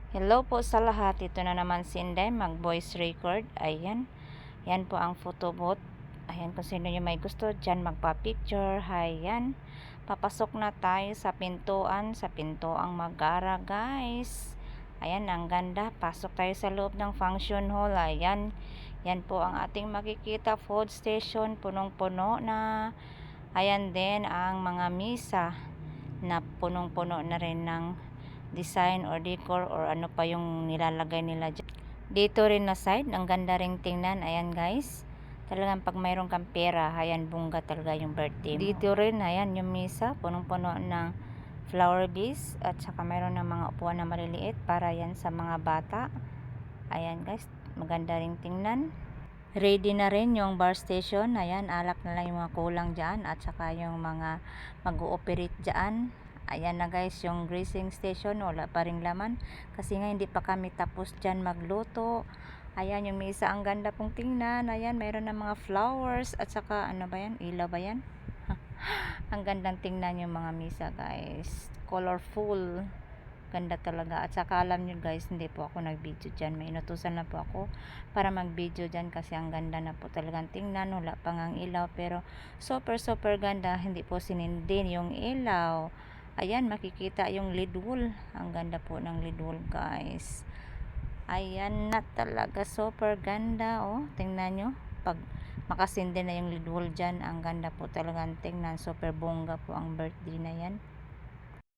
Hello po sa lahat. Ito na naman si Inday mag voice record. Ayan. Yan po ang photo booth. Ayan, kung sino yung may gusto dyan magpa-picture. Ayan. Papasok na tayo sa pintuan. Sa pintuang Magara, guys. Ayan, ang ganda. Pasok tayo sa loob ng function hall. Ayan. Yan po ang ating makikita. Food station. Punong-puno na. Ayan din ang mga misa na punong-puno na rin ng design or decor or ano pa yung nilalagay nila dyan. Dito rin na side, ang ganda ring tingnan. Ayan guys, talagang pag mayroon kang pera, ayan, bungga talaga yung birthday mo. Dito rin, ayan yung misa, punong-puno ng flower vase at saka mayroon ng mga upuan na maliliit para yan sa mga bata. Ayan guys, maganda ring tingnan. Ready na rin yung bar station. Ayan, alak na lang yung mga kulang dyan at saka yung mga mag-ooperate dyan. Ayan na guys, yung greasing station wala pa ring laman kasi nga hindi pa kami tapos dyan magluto. Ayan yung misa, ang ganda pong tingnan. Ayan, mayroon na mga flowers at saka ano ba yan, ilaw ba yan? Ang gandang tingnan yung mga misa guys, colorful, ganda talaga. At saka alam nyo guys, hindi po ako nag-video dyan, may inutusan na po ako para mag-video dyan kasi ang ganda na po talagang tingnan. Wala pang ang ilaw pero super ganda, hindi po sinindin yung ilaw. Ayan, makikita yung lid wall, ang ganda po ng lid wall guys. Ayan na talaga, super ganda. Oh, tingnan nyo, pag makasindi na yung lid wall dyan, ang ganda po talagang tingnan. Super bongga po ang birthday na yan.